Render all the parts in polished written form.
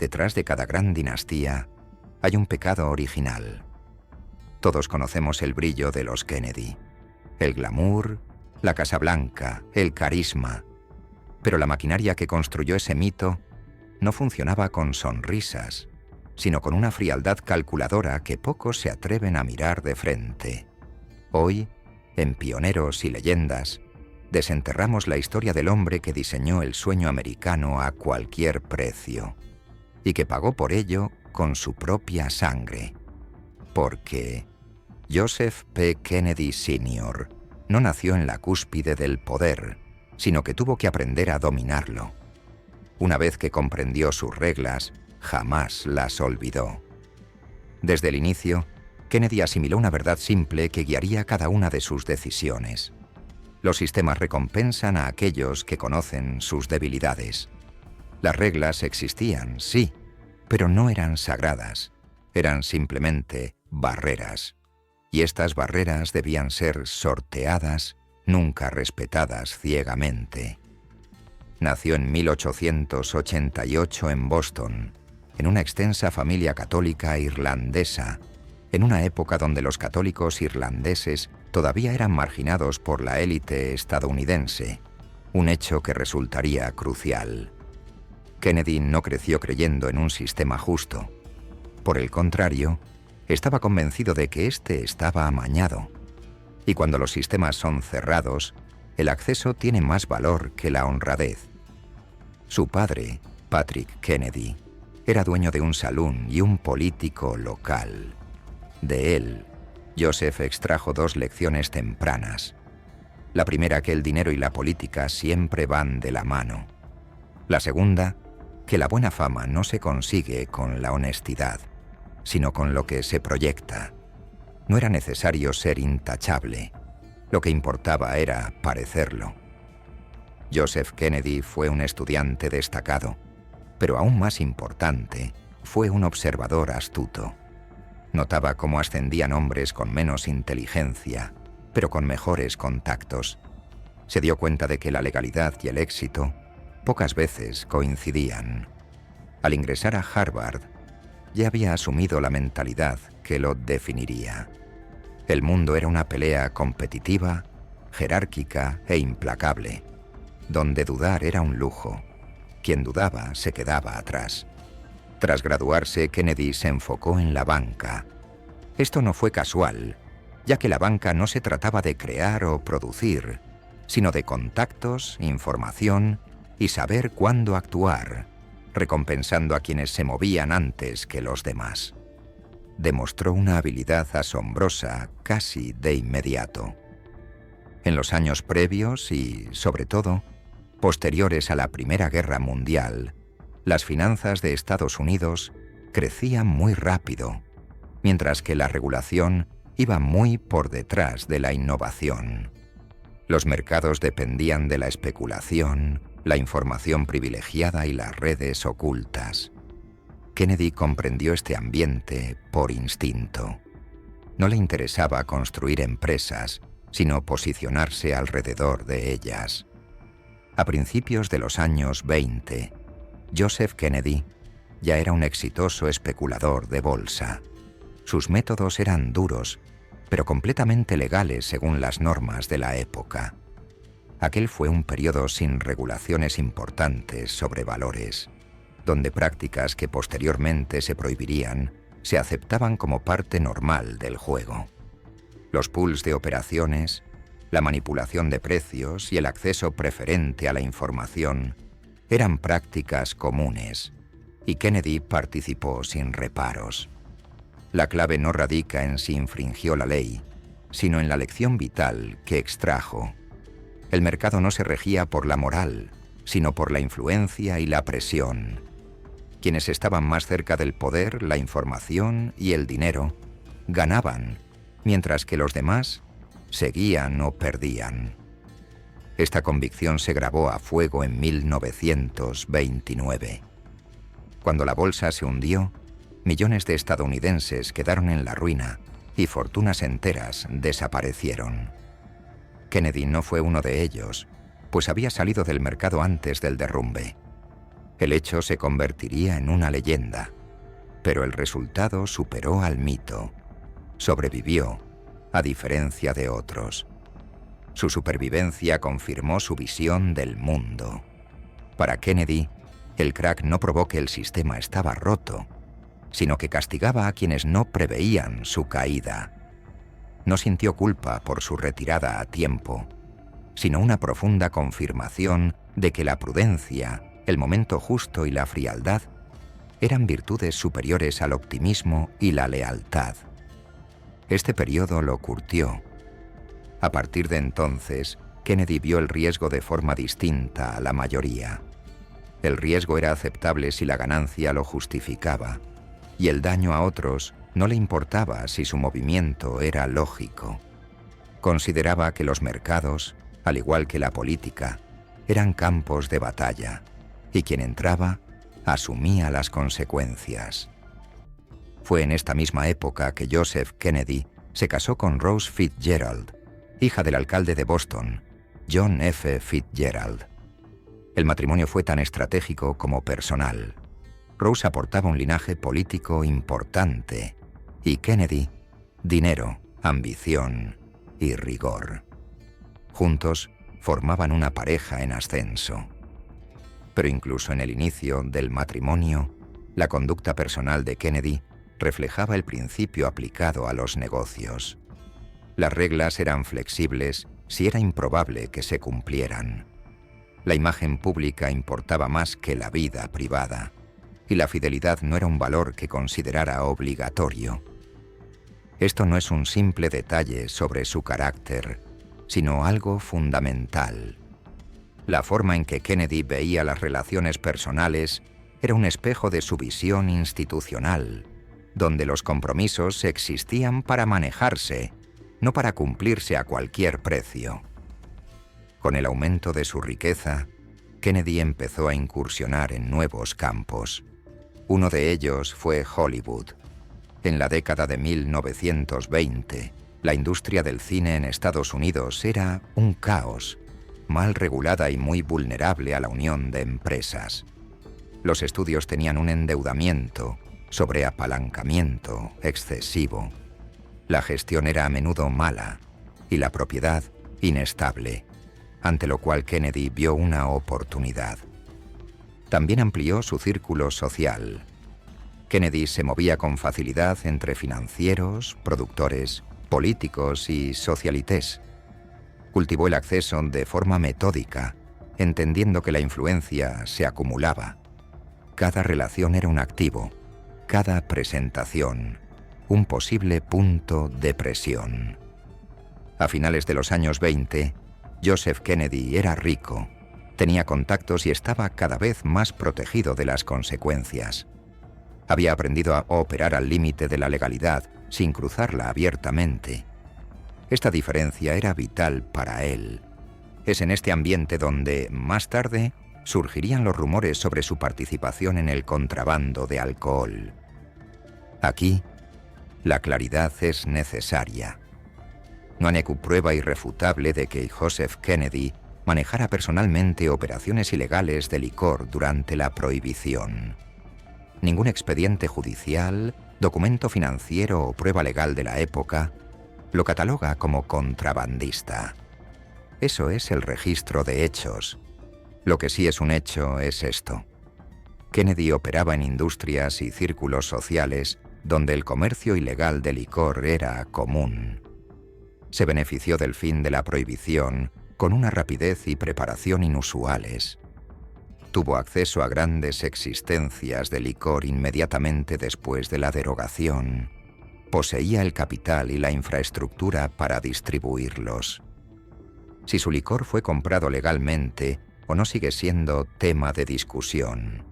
Detrás de cada gran dinastía hay un pecado original. Todos conocemos el brillo de los Kennedy, el glamour, la Casa Blanca, el carisma. Pero la maquinaria que construyó ese mito no funcionaba con sonrisas, sino con una frialdad calculadora que pocos se atreven a mirar de frente. Hoy, en Pioneros y Leyendas, desenterramos la historia del hombre que diseñó el sueño americano a cualquier precio y que pagó por ello con su propia sangre. Porque Joseph P. Kennedy Sr. no nació en la cúspide del poder, sino que tuvo que aprender a dominarlo. Una vez que comprendió sus reglas, jamás las olvidó. Desde el inicio, Kennedy asimiló una verdad simple que guiaría cada una de sus decisiones. Los sistemas recompensan a aquellos que conocen sus debilidades. Las reglas existían, sí, pero no eran sagradas. Eran simplemente barreras. Y estas barreras debían ser sorteadas, nunca respetadas ciegamente. Nació en 1888 en Boston, en una extensa familia católica irlandesa, en una época donde los católicos irlandeses todavía eran marginados por la élite estadounidense, un hecho que resultaría crucial. Kennedy no creció creyendo en un sistema justo. Por el contrario, estaba convencido de que éste estaba amañado. Y cuando los sistemas son cerrados, el acceso tiene más valor que la honradez. Su padre, Patrick Kennedy, era dueño de un salón y un político local. De él, Joseph extrajo dos lecciones tempranas. La primera, que el dinero y la política siempre van de la mano. La segunda, que la buena fama no se consigue con la honestidad, sino con lo que se proyecta. No era necesario ser intachable. Lo que importaba era parecerlo. Joseph Kennedy fue un estudiante destacado, pero aún más importante, fue un observador astuto. Notaba cómo ascendían hombres con menos inteligencia, pero con mejores contactos. Se dio cuenta de que la legalidad y el éxito pocas veces coincidían. Al ingresar a Harvard, ya había asumido la mentalidad que lo definiría. El mundo era una pelea competitiva, jerárquica e implacable, donde dudar era un lujo. Quien dudaba se quedaba atrás. Tras graduarse, Kennedy se enfocó en la banca. Esto no fue casual, ya que la banca no se trataba de crear o producir, sino de contactos, información y saber cuándo actuar, recompensando a quienes se movían antes que los demás. Demostró una habilidad asombrosa casi de inmediato. En los años previos y, sobre todo, posteriores a la Primera Guerra Mundial, las finanzas de Estados Unidos crecían muy rápido, mientras que la regulación iba muy por detrás de la innovación. Los mercados dependían de la especulación, la información privilegiada y las redes ocultas. Kennedy comprendió este ambiente por instinto. No le interesaba construir empresas, sino posicionarse alrededor de ellas. A principios de los años 20, Joseph Kennedy ya era un exitoso especulador de bolsa. Sus métodos eran duros, pero completamente legales según las normas de la época. Aquel fue un periodo sin regulaciones importantes sobre valores, donde prácticas que posteriormente se prohibirían se aceptaban como parte normal del juego. Los pools de operaciones, la manipulación de precios y el acceso preferente a la información eran prácticas comunes, y Kennedy participó sin reparos. La clave no radica en si infringió la ley, sino en la lección vital que extrajo. El mercado no se regía por la moral, sino por la influencia y la presión. Quienes estaban más cerca del poder, la información y el dinero, ganaban, mientras que los demás seguían o perdían. Esta convicción se grabó a fuego en 1929. Cuando la bolsa se hundió, millones de estadounidenses quedaron en la ruina y fortunas enteras desaparecieron. Kennedy no fue uno de ellos, pues había salido del mercado antes del derrumbe. El hecho se convertiría en una leyenda, pero el resultado superó al mito. Sobrevivió, a diferencia de otros. Su supervivencia confirmó su visión del mundo. Para Kennedy, el crack no probó que el sistema estaba roto, sino que castigaba a quienes no preveían su caída. No sintió culpa por su retirada a tiempo, sino una profunda confirmación de que la prudencia, el momento justo y la frialdad eran virtudes superiores al optimismo y la lealtad. Este periodo lo curtió. A partir de entonces, Kennedy vio el riesgo de forma distinta a la mayoría. El riesgo era aceptable si la ganancia lo justificaba, y el daño a otros no le importaba si su movimiento era lógico. Consideraba que los mercados, al igual que la política, eran campos de batalla, y quien entraba asumía las consecuencias. Fue en esta misma época que Joseph Kennedy se casó con Rose Fitzgerald, hija del alcalde de Boston, John F. Fitzgerald. El matrimonio fue tan estratégico como personal. Rose aportaba un linaje político importante y Kennedy, dinero, ambición y rigor. Juntos formaban una pareja en ascenso. Pero incluso en el inicio del matrimonio, la conducta personal de Kennedy reflejaba el principio aplicado a los negocios. Las reglas eran flexibles si era improbable que se cumplieran. La imagen pública importaba más que la vida privada, y la fidelidad no era un valor que considerara obligatorio. Esto no es un simple detalle sobre su carácter, sino algo fundamental. La forma en que Kennedy veía las relaciones personales era un espejo de su visión institucional, donde los compromisos existían para manejarse, no para cumplirse a cualquier precio. Con el aumento de su riqueza, Kennedy empezó a incursionar en nuevos campos. Uno de ellos fue Hollywood. En la década de 1920, la industria del cine en Estados Unidos era un caos, mal regulada y muy vulnerable a la unión de empresas. Los estudios tenían un endeudamiento, sobreapalancamiento excesivo. La gestión era a menudo mala y la propiedad inestable, ante lo cual Kennedy vio una oportunidad. También amplió su círculo social. Kennedy se movía con facilidad entre financieros, productores, políticos y socialités. Cultivó el acceso de forma metódica, entendiendo que la influencia se acumulaba. Cada relación era un activo, cada presentación, un posible punto de presión. A finales de los años 20, Joseph Kennedy era rico, tenía contactos y estaba cada vez más protegido de las consecuencias. Había aprendido a operar al límite de la legalidad sin cruzarla abiertamente. Esta diferencia era vital para él. Es en este ambiente donde, más tarde, surgirían los rumores sobre su participación en el contrabando de alcohol. Aquí, la claridad es necesaria. No hay prueba irrefutable de que Joseph Kennedy manejara personalmente operaciones ilegales de licor durante la Prohibición. Ningún expediente judicial, documento financiero o prueba legal de la época lo cataloga como contrabandista. Eso es el registro de hechos. Lo que sí es un hecho es esto. Kennedy operaba en industrias y círculos sociales donde el comercio ilegal de licor era común. Se benefició del fin de la prohibición con una rapidez y preparación inusuales. Tuvo acceso a grandes existencias de licor inmediatamente después de la derogación. Poseía el capital y la infraestructura para distribuirlos. Si su licor fue comprado legalmente o no sigue siendo tema de discusión.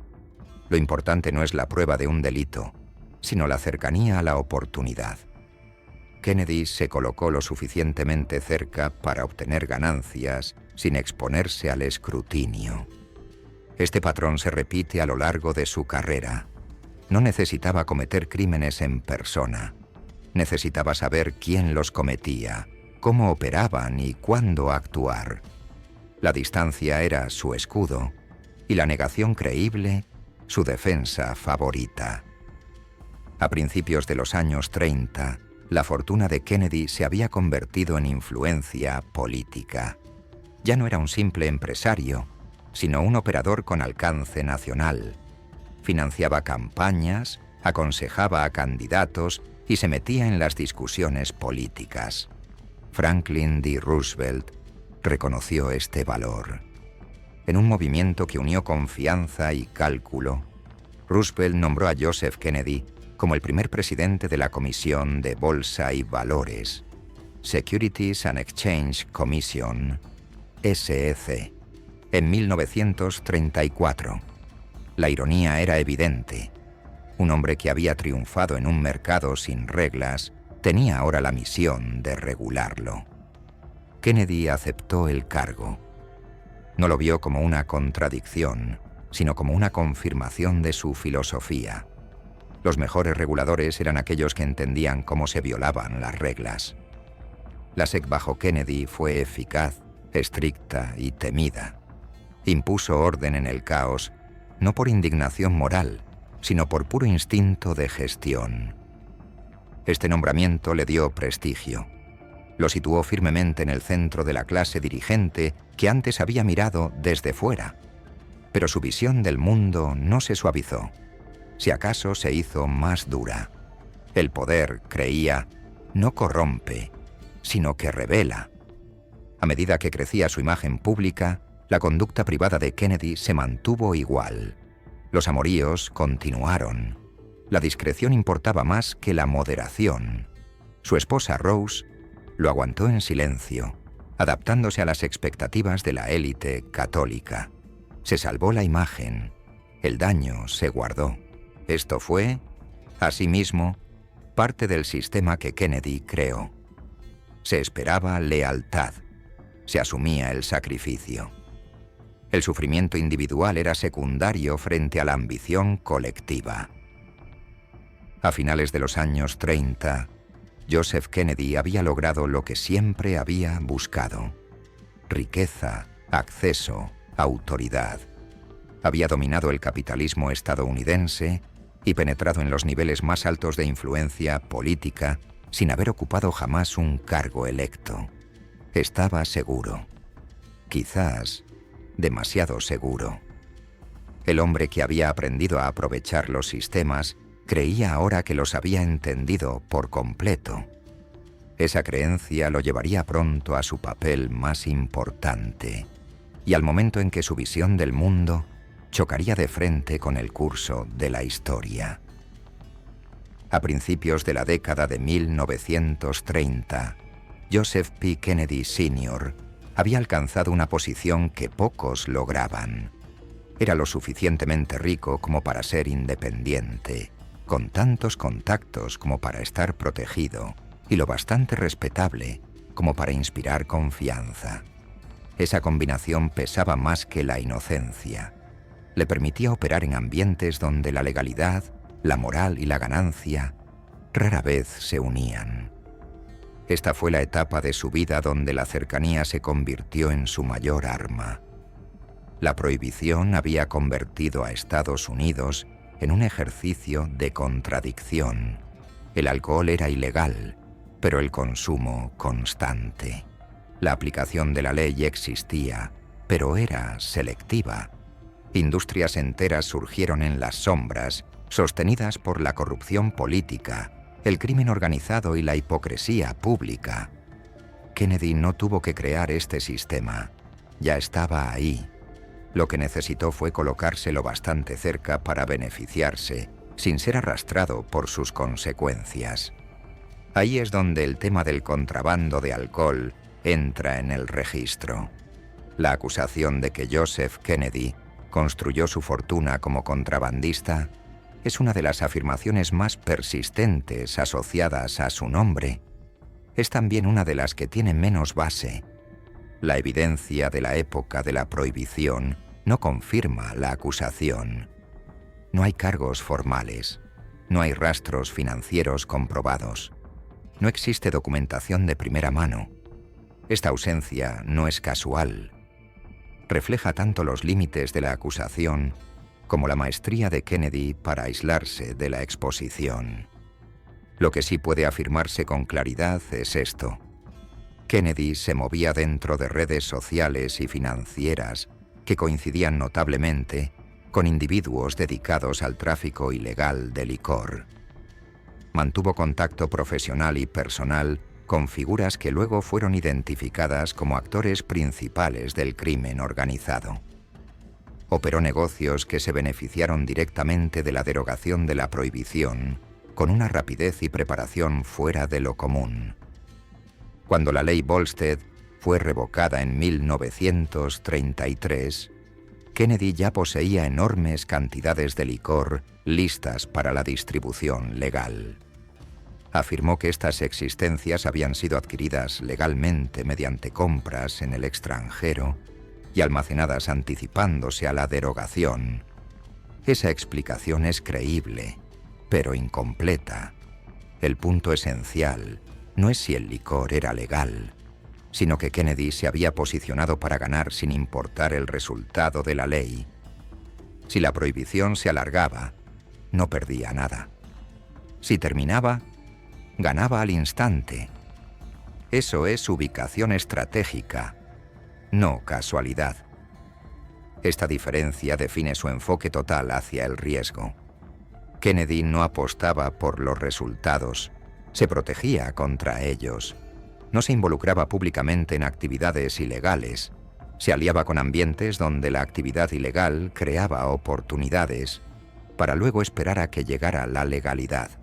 Lo importante no es la prueba de un delito, sino la cercanía a la oportunidad. Kennedy se colocó lo suficientemente cerca para obtener ganancias sin exponerse al escrutinio. Este patrón se repite a lo largo de su carrera. No necesitaba cometer crímenes en persona. Necesitaba saber quién los cometía, cómo operaban y cuándo actuar. La distancia era su escudo, y la negación creíble su defensa favorita. A principios de los años 30, la fortuna de Kennedy se había convertido en influencia política. Ya no era un simple empresario, sino un operador con alcance nacional. Financiaba campañas, aconsejaba a candidatos y se metía en las discusiones políticas. Franklin D. Roosevelt reconoció este valor. En un movimiento que unió confianza y cálculo, Roosevelt nombró a Joseph Kennedy como el primer presidente de la Comisión de Bolsa y Valores, Securities and Exchange Commission, SEC, en 1934. La ironía era evidente. Un hombre que había triunfado en un mercado sin reglas tenía ahora la misión de regularlo. Kennedy aceptó el cargo. No lo vio como una contradicción, sino como una confirmación de su filosofía. Los mejores reguladores eran aquellos que entendían cómo se violaban las reglas. La SEC bajo Kennedy fue eficaz, estricta y temida. Impuso orden en el caos, no por indignación moral, sino por puro instinto de gestión. Este nombramiento le dio prestigio. Lo situó firmemente en el centro de la clase dirigente que antes había mirado desde fuera. Pero su visión del mundo no se suavizó. Si acaso se hizo más dura. El poder, creía, no corrompe, sino que revela. A medida que crecía su imagen pública, la conducta privada de Kennedy se mantuvo igual. Los amoríos continuaron. La discreción importaba más que la moderación. Su esposa Rose lo aguantó en silencio, adaptándose a las expectativas de la élite católica. Se salvó la imagen. El daño se guardó. Esto fue, asimismo, parte del sistema que Kennedy creó. Se esperaba lealtad. Se asumía el sacrificio. El sufrimiento individual era secundario frente a la ambición colectiva. A finales de los años 30, Joseph Kennedy había logrado lo que siempre había buscado: riqueza, acceso, autoridad. Había dominado el capitalismo estadounidense y penetrado en los niveles más altos de influencia política sin haber ocupado jamás un cargo electo. Estaba seguro. Quizás demasiado seguro. El hombre que había aprendido a aprovechar los sistemas creía ahora que los había entendido por completo. Esa creencia lo llevaría pronto a su papel más importante y al momento en que su visión del mundo chocaría de frente con el curso de la historia. A principios de la década de 1930, Joseph P. Kennedy Sr. había alcanzado una posición que pocos lograban. Era lo suficientemente rico como para ser independiente, con tantos contactos como para estar protegido, y lo bastante respetable como para inspirar confianza. Esa combinación pesaba más que la inocencia. Le permitía operar en ambientes donde la legalidad, la moral y la ganancia rara vez se unían. Esta fue la etapa de su vida donde la cercanía se convirtió en su mayor arma. La prohibición había convertido a Estados Unidos en un ejercicio de contradicción. El alcohol era ilegal, pero el consumo constante. La aplicación de la ley existía, pero era selectiva. Industrias enteras surgieron en las sombras, sostenidas por la corrupción política, el crimen organizado y la hipocresía pública. Kennedy no tuvo que crear este sistema. Ya estaba ahí. Lo que necesitó fue colocarse lo bastante cerca para beneficiarse, sin ser arrastrado por sus consecuencias. Ahí es donde el tema del contrabando de alcohol entra en el registro. La acusación de que Joseph Kennedy construyó su fortuna como contrabandista es una de las afirmaciones más persistentes asociadas a su nombre. Es también una de las que tiene menos base. La evidencia de la época de la prohibición no confirma la acusación. No hay cargos formales, no hay rastros financieros comprobados, no existe documentación de primera mano. Esta ausencia no es casual. refleja tanto los límites de la acusación como la maestría de Kennedy para aislarse de la exposición. Lo que sí puede afirmarse con claridad es esto: Kennedy se movía dentro de redes sociales y financieras que coincidían notablemente con individuos dedicados al tráfico ilegal de licor. Mantuvo contacto profesional y personal con figuras que luego fueron identificadas como actores principales del crimen organizado. Operó negocios que se beneficiaron directamente de la derogación de la prohibición, con una rapidez y preparación fuera de lo común. Cuando la ley Volstead fue revocada en 1933, Kennedy ya poseía enormes cantidades de licor listas para la distribución legal. Afirmó que estas existencias habían sido adquiridas legalmente mediante compras en el extranjero y almacenadas anticipándose a la derogación. Esa explicación es creíble, pero incompleta. El punto esencial no es si el licor era legal, sino que Kennedy se había posicionado para ganar sin importar el resultado de la ley. Si la prohibición se alargaba, no perdía nada. Si terminaba, ganaba al instante. Eso es ubicación estratégica, no casualidad. Esta diferencia define su enfoque total hacia el riesgo. Kennedy no apostaba por los resultados, se protegía contra ellos. No se involucraba públicamente en actividades ilegales. Se aliaba con ambientes donde la actividad ilegal creaba oportunidades para luego esperar a que llegara la legalidad.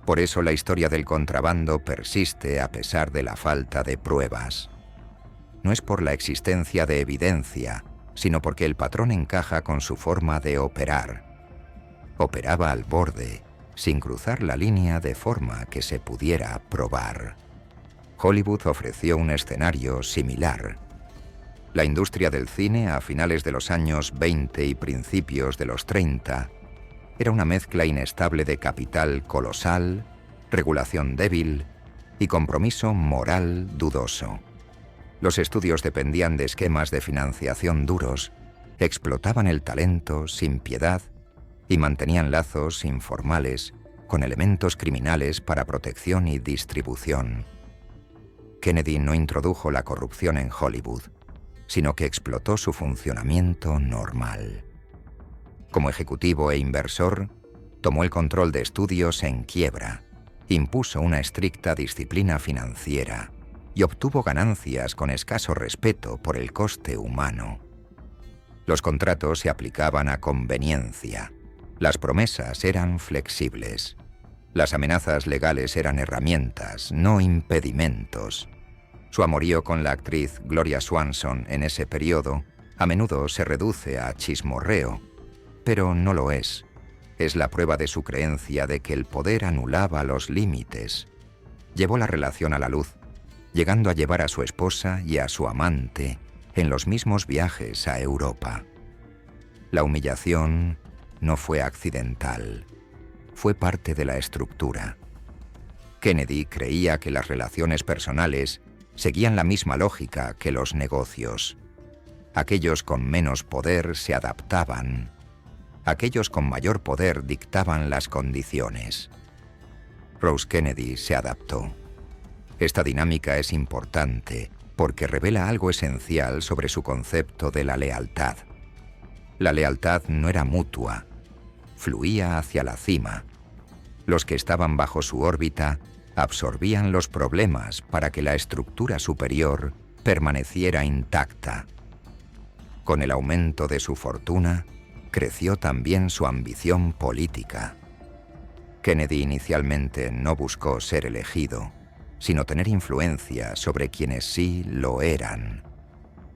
Por eso la historia del contrabando persiste a pesar de la falta de pruebas. No es por la existencia de evidencia, sino porque el patrón encaja con su forma de operar. Operaba al borde, sin cruzar la línea de forma que se pudiera probar. Hollywood ofreció un escenario similar. La industria del cine a finales de los años 20 y principios de los 30 era una mezcla inestable de capital colosal, regulación débil y compromiso moral dudoso. Los estudios dependían de esquemas de financiación duros, explotaban el talento sin piedad y mantenían lazos informales con elementos criminales para protección y distribución. Kennedy no introdujo la corrupción en Hollywood, sino que explotó su funcionamiento normal. Como ejecutivo e inversor, tomó el control de estudios en quiebra, impuso una estricta disciplina financiera y obtuvo ganancias con escaso respeto por el coste humano. Los contratos se aplicaban a conveniencia, las promesas eran flexibles. Las amenazas legales eran herramientas, no impedimentos. Su amorío con la actriz Gloria Swanson en ese periodo a menudo se reduce a chismorreo, pero no lo es. Es la prueba de su creencia de que el poder anulaba los límites. Llevó la relación a la luz, llegando a llevar a su esposa y a su amante en los mismos viajes a Europa. La humillación no fue accidental. Fue parte de la estructura. Kennedy creía que las relaciones personales seguían la misma lógica que los negocios. Aquellos con menos poder se adaptaban. Aquellos con mayor poder dictaban las condiciones. Rose Kennedy se adaptó. Esta dinámica es importante porque revela algo esencial sobre su concepto de la lealtad. La lealtad no era mutua, fluía hacia la cima. Los que estaban bajo su órbita absorbían los problemas para que la estructura superior permaneciera intacta. Con el aumento de su fortuna, creció también su ambición política. Kennedy inicialmente no buscó ser elegido, sino tener influencia sobre quienes sí lo eran.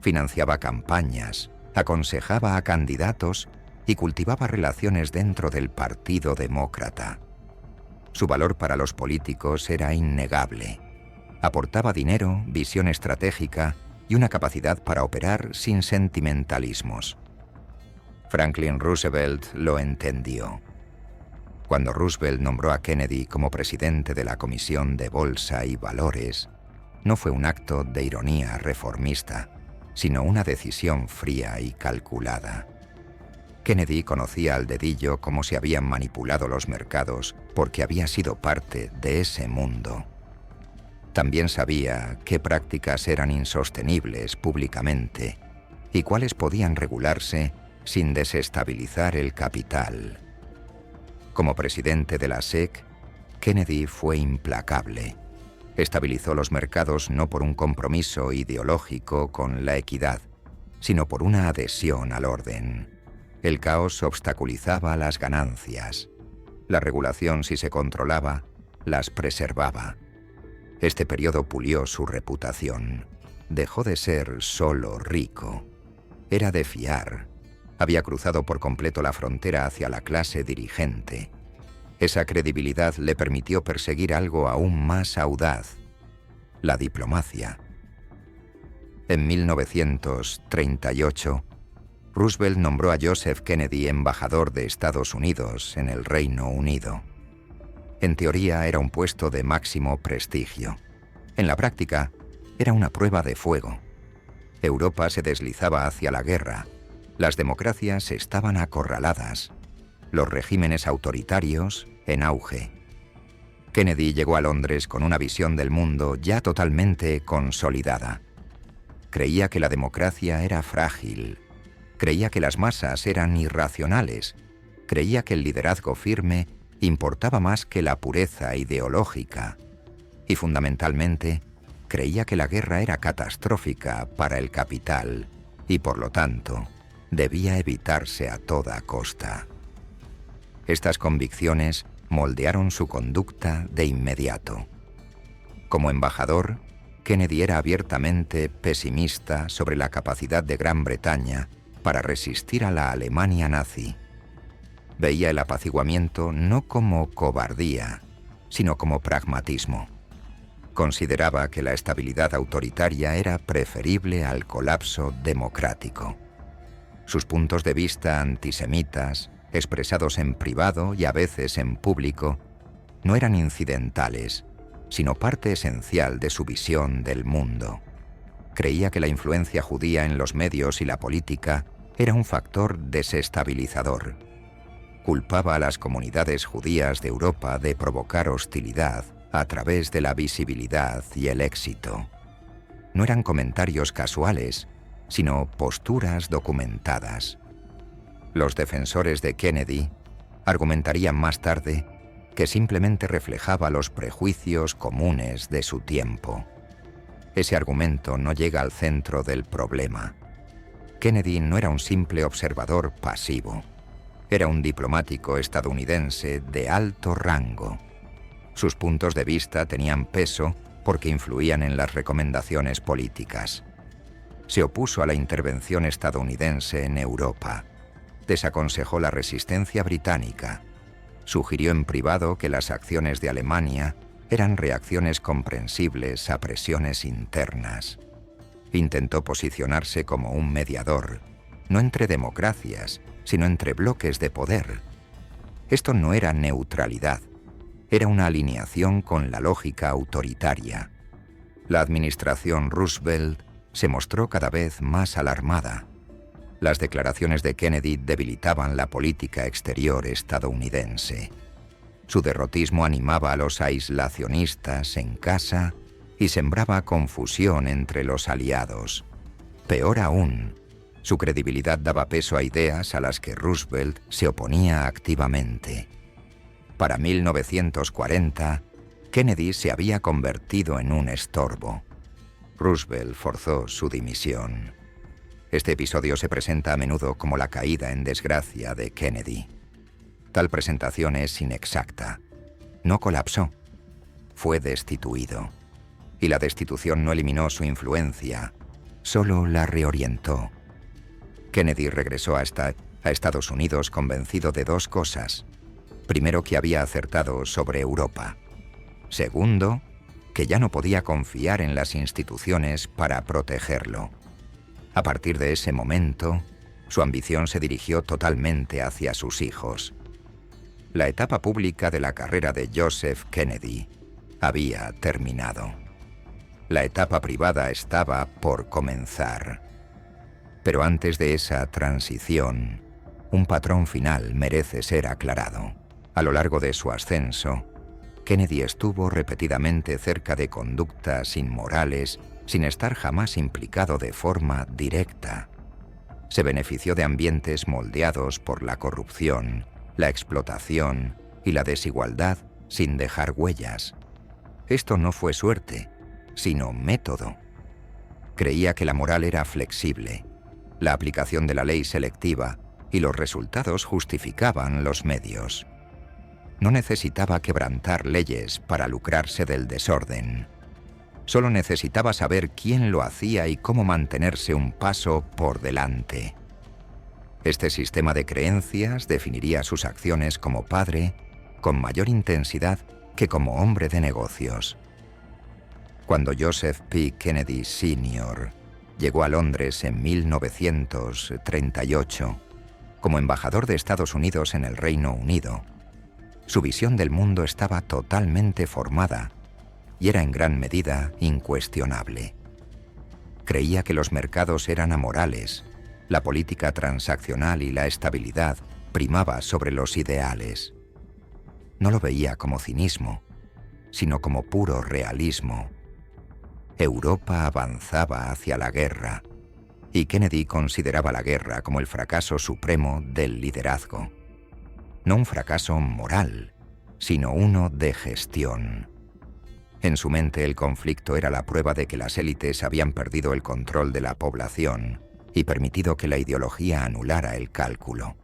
Financiaba campañas, aconsejaba a candidatos y cultivaba relaciones dentro del Partido Demócrata. Su valor para los políticos era innegable. Aportaba dinero, visión estratégica y una capacidad para operar sin sentimentalismos. Franklin Roosevelt lo entendió. Cuando Roosevelt nombró a Kennedy como presidente de la Comisión de Bolsa y Valores, no fue un acto de ironía reformista. sino una decisión fría y calculada. Kennedy conocía al dedillo cómo se habían manipulado los mercados porque había sido parte de ese mundo. También sabía qué prácticas eran insostenibles públicamente y cuáles podían regularse sin desestabilizar el capital. Como presidente de la SEC, Kennedy fue implacable. Estabilizó los mercados no por un compromiso ideológico con la equidad, sino por una adhesión al orden. El caos obstaculizaba las ganancias. La regulación, si se controlaba, las preservaba. Este periodo pulió su reputación. Dejó de ser solo rico. Era de fiar. Había cruzado por completo la frontera hacia la clase dirigente. Esa credibilidad le permitió perseguir algo aún más audaz: la diplomacia. En 1938, Roosevelt nombró a Joseph Kennedy embajador de Estados Unidos en el Reino Unido. En teoría era un puesto de máximo prestigio. En la práctica, era una prueba de fuego. Europa se deslizaba hacia la guerra. Las democracias estaban acorraladas. Los regímenes autoritarios en auge. Kennedy llegó a Londres con una visión del mundo ya totalmente consolidada. Creía que la democracia era frágil. Creía que las masas eran irracionales. Creía que el liderazgo firme importaba más que la pureza ideológica. Y fundamentalmente, creía que la guerra era catastrófica para el capital y, por lo tanto, debía evitarse a toda costa. Estas convicciones moldearon su conducta de inmediato. Como embajador, Kennedy era abiertamente pesimista sobre la capacidad de Gran Bretaña para resistir a la Alemania nazi. Veía el apaciguamiento no como cobardía, sino como pragmatismo. Consideraba que la estabilidad autoritaria era preferible al colapso democrático. Sus puntos de vista antisemitas, expresados en privado y a veces en público, no eran incidentales, sino parte esencial de su visión del mundo. Creía que la influencia judía en los medios y la política era un factor desestabilizador. Culpaba a las comunidades judías de Europa de provocar hostilidad a través de la visibilidad y el éxito. No eran comentarios casuales, sino posturas documentadas. Los defensores de Kennedy argumentarían más tarde que simplemente reflejaba los prejuicios comunes de su tiempo. Ese argumento no llega al centro del problema. Kennedy no era un simple observador pasivo. Era un diplomático estadounidense de alto rango. Sus puntos de vista tenían peso porque influían en las recomendaciones políticas. Se opuso a la intervención estadounidense en Europa. Desaconsejó la resistencia británica. Sugirió en privado que las acciones de Alemania eran reacciones comprensibles a presiones internas. Intentó posicionarse como un mediador, no entre democracias, sino entre bloques de poder. Esto no era neutralidad, era una alineación con la lógica autoritaria. La administración Roosevelt se mostró cada vez más alarmada. Las declaraciones de Kennedy debilitaban la política exterior estadounidense. Su derrotismo animaba a los aislacionistas en casa y sembraba confusión entre los aliados. Peor aún, su credibilidad daba peso a ideas a las que Roosevelt se oponía activamente. Para 1940, Kennedy se había convertido en un estorbo. Roosevelt forzó su dimisión. Este episodio se presenta a menudo como la caída en desgracia de Kennedy. Tal presentación es inexacta. No colapsó, fue destituido. Y la destitución no eliminó su influencia, solo la reorientó. Kennedy regresó a Estados Unidos convencido de dos cosas. Primero, que había acertado sobre Europa. Segundo, que ya no podía confiar en las instituciones para protegerlo. A partir de ese momento, su ambición se dirigió totalmente hacia sus hijos. La etapa pública de la carrera de Joseph Kennedy había terminado. La etapa privada estaba por comenzar. Pero antes de esa transición, un patrón final merece ser aclarado. A lo largo de su ascenso, Kennedy estuvo repetidamente cerca de conductas inmorales sin estar jamás implicado de forma directa. Se benefició de ambientes moldeados por la corrupción, la explotación y la desigualdad sin dejar huellas. Esto no fue suerte, sino método. Creía que la moral era flexible, la aplicación de la ley selectiva y los resultados justificaban los medios. No necesitaba quebrantar leyes para lucrarse del desorden. Solo necesitaba saber quién lo hacía y cómo mantenerse un paso por delante. Este sistema de creencias definiría sus acciones como padre con mayor intensidad que como hombre de negocios. Cuando Joseph P. Kennedy Sr. llegó a Londres en 1938, como embajador de Estados Unidos en el Reino Unido, su visión del mundo estaba totalmente formada y era en gran medida incuestionable. Creía que los mercados eran amorales, la política transaccional y la estabilidad primaba sobre los ideales. No lo veía como cinismo, sino como puro realismo. Europa avanzaba hacia la guerra, y Kennedy consideraba la guerra como el fracaso supremo del liderazgo. No un fracaso moral, sino uno de gestión. En su mente el conflicto era la prueba de que las élites habían perdido el control de la población y permitido que la ideología anulara el cálculo.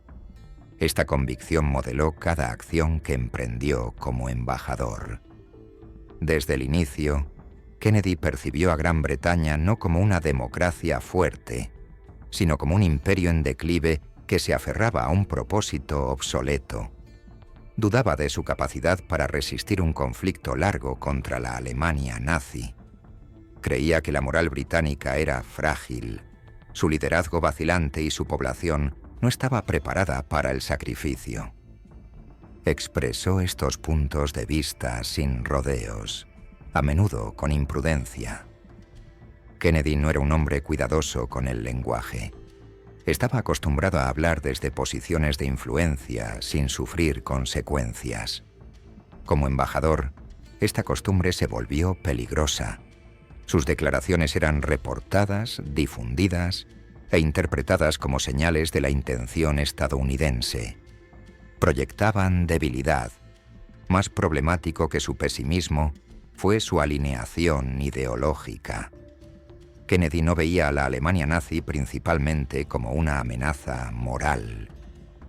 Esta convicción modeló cada acción que emprendió como embajador. Desde el inicio, Kennedy percibió a Gran Bretaña no como una democracia fuerte, sino como un imperio en declive que se aferraba a un propósito obsoleto. Dudaba de su capacidad para resistir un conflicto largo contra la Alemania nazi. Creía que la moral británica era frágil, su liderazgo vacilante y su población no estaba preparada para el sacrificio. Expresó estos puntos de vista sin rodeos, a menudo con imprudencia. Kennedy no era un hombre cuidadoso con el lenguaje. Estaba acostumbrado a hablar desde posiciones de influencia sin sufrir consecuencias. Como embajador, esta costumbre se volvió peligrosa. Sus declaraciones eran reportadas, difundidas e interpretadas como señales de la intención estadounidense. Proyectaban debilidad. Más problemático que su pesimismo fue su alineación ideológica. Kennedy no veía a la Alemania nazi principalmente como una amenaza moral.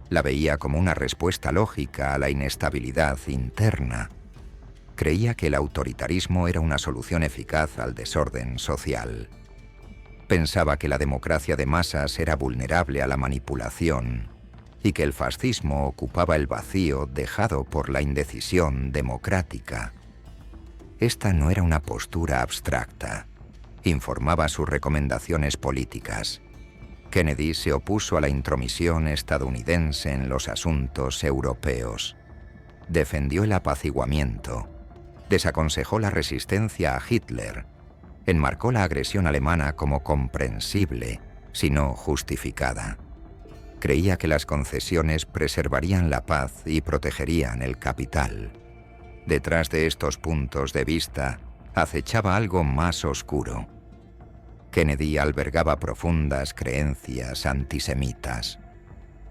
La veía como una respuesta lógica a la inestabilidad interna. Creía que el autoritarismo era una solución eficaz al desorden social. Pensaba que la democracia de masas era vulnerable a la manipulación y que el fascismo ocupaba el vacío dejado por la indecisión democrática. Esta no era una postura abstracta. Informaba sus recomendaciones políticas. Kennedy se opuso a la intromisión estadounidense en los asuntos europeos. Defendió el apaciguamiento. Desaconsejó la resistencia a Hitler. Enmarcó la agresión alemana como comprensible, si no justificada. Creía que las concesiones preservarían la paz y protegerían el capital. Detrás de estos puntos de vista, acechaba algo más oscuro. Kennedy albergaba profundas creencias antisemitas.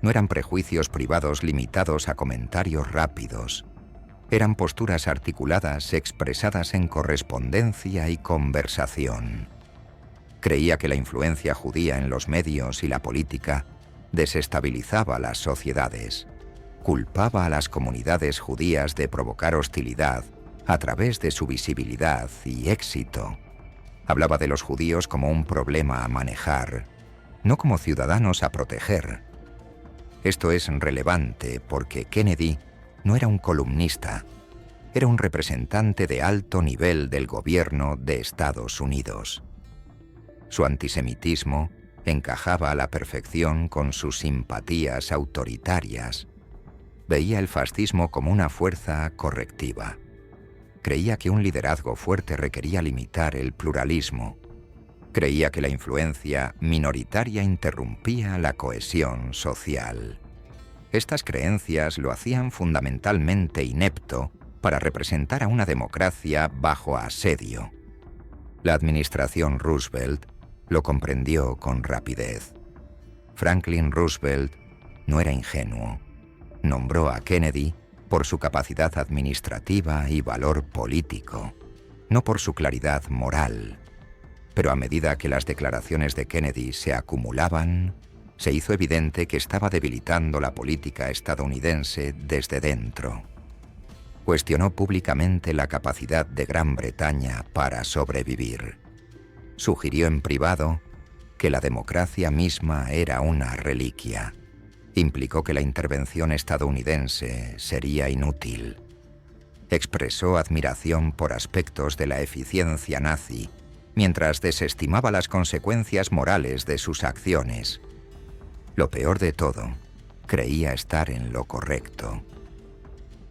No eran prejuicios privados limitados a comentarios rápidos. Eran posturas articuladas expresadas en correspondencia y conversación. Creía que la influencia judía en los medios y la política desestabilizaba las sociedades. Culpaba a las comunidades judías de provocar hostilidad a través de su visibilidad y éxito. Hablaba de los judíos como un problema a manejar, no como ciudadanos a proteger. Esto es relevante porque Kennedy no era un columnista, era un representante de alto nivel del gobierno de Estados Unidos. Su antisemitismo encajaba a la perfección con sus simpatías autoritarias. Veía el fascismo como una fuerza correctiva. Creía que un liderazgo fuerte requería limitar el pluralismo. Creía que la influencia minoritaria interrumpía la cohesión social. Estas creencias lo hacían fundamentalmente inepto para representar a una democracia bajo asedio. La administración Roosevelt lo comprendió con rapidez. Franklin Roosevelt no era ingenuo. Nombró a Kennedy por su capacidad administrativa y valor político, no por su claridad moral. Pero a medida que las declaraciones de Kennedy se acumulaban, se hizo evidente que estaba debilitando la política estadounidense desde dentro. Cuestionó públicamente la capacidad de Gran Bretaña para sobrevivir. Sugirió en privado que la democracia misma era una reliquia. Implicó que la intervención estadounidense sería inútil. Expresó admiración por aspectos de la eficiencia nazi, mientras desestimaba las consecuencias morales de sus acciones. Lo peor de todo, creía estar en lo correcto.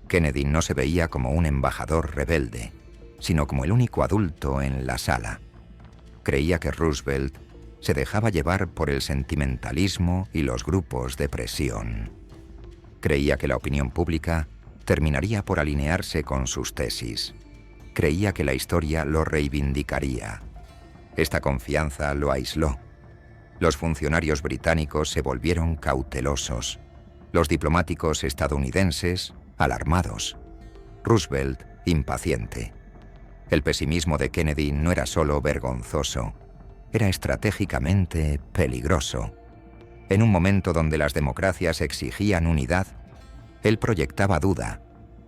Kennedy no se veía como un embajador rebelde, sino como el único adulto en la sala. Creía que Roosevelt se dejaba llevar por el sentimentalismo y los grupos de presión. Creía que la opinión pública terminaría por alinearse con sus tesis. Creía que la historia lo reivindicaría. Esta confianza lo aisló. Los funcionarios británicos se volvieron cautelosos. Los diplomáticos estadounidenses, alarmados. Roosevelt, impaciente. El pesimismo de Kennedy no era solo vergonzoso, era estratégicamente peligroso. En un momento donde las democracias exigían unidad, él proyectaba duda.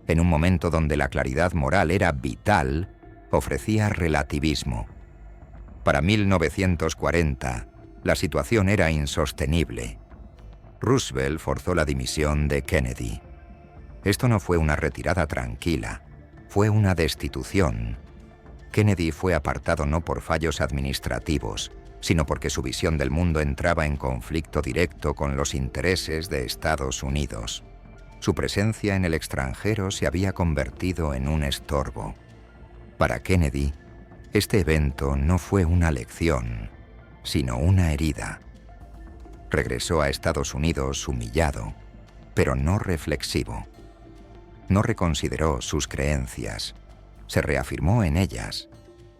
En un momento donde la claridad moral era vital, ofrecía relativismo. Para 1940, la situación era insostenible. Roosevelt forzó la dimisión de Kennedy. Esto no fue una retirada tranquila, fue una destitución. Kennedy fue apartado no por fallos administrativos, sino porque su visión del mundo entraba en conflicto directo con los intereses de Estados Unidos. Su presencia en el extranjero se había convertido en un estorbo. Para Kennedy, este evento no fue una lección, sino una herida. Regresó a Estados Unidos humillado, pero no reflexivo. No reconsideró sus creencias, se reafirmó en ellas,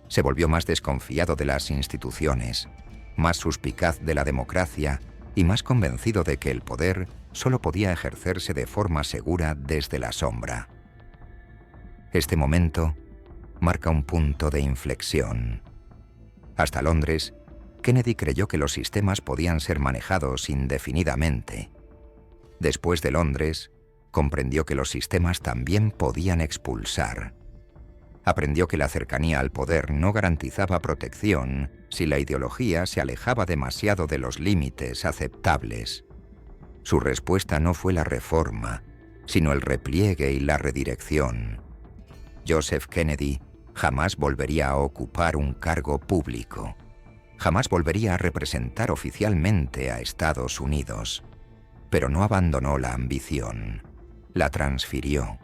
se volvió más desconfiado de las instituciones, más suspicaz de la democracia y más convencido de que el poder solo podía ejercerse de forma segura desde la sombra. Este momento marca un punto de inflexión. Hasta Londres, Kennedy creyó que los sistemas podían ser manejados indefinidamente. Después de Londres, comprendió que los sistemas también podían expulsar. Aprendió que la cercanía al poder no garantizaba protección si la ideología se alejaba demasiado de los límites aceptables. Su respuesta no fue la reforma, sino el repliegue y la redirección. Joseph Kennedy jamás volvería a ocupar un cargo público. Jamás volvería a representar oficialmente a Estados Unidos. Pero no abandonó la ambición. La transfirió.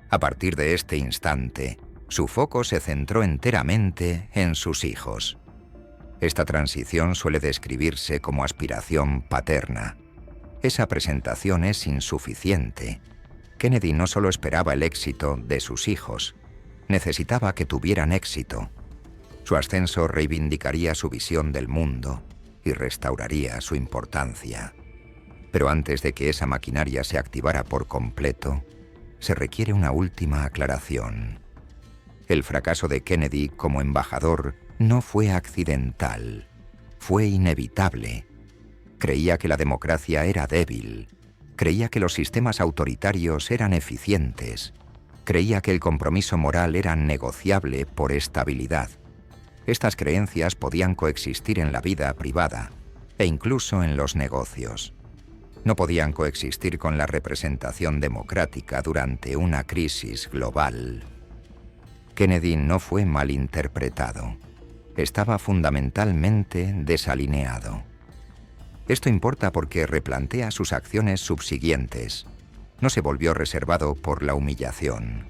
A partir de este instante, su foco se centró enteramente en sus hijos. Esta transición suele describirse como aspiración paterna. Esa presentación es insuficiente. Kennedy no solo esperaba el éxito de sus hijos, necesitaba que tuvieran éxito. Su ascenso reivindicaría su visión del mundo y restauraría su importancia. Pero antes de que esa maquinaria se activara por completo, se requiere una última aclaración. El fracaso de Kennedy como embajador no fue accidental, fue inevitable. Creía que la democracia era débil, creía que los sistemas autoritarios eran eficientes, creía que el compromiso moral era negociable por estabilidad. Estas creencias podían coexistir en la vida privada e incluso en los negocios. No podían coexistir con la representación democrática durante una crisis global. Kennedy no fue malinterpretado. Estaba fundamentalmente desalineado. Esto importa porque replantea sus acciones subsiguientes. No se volvió reservado por la humillación.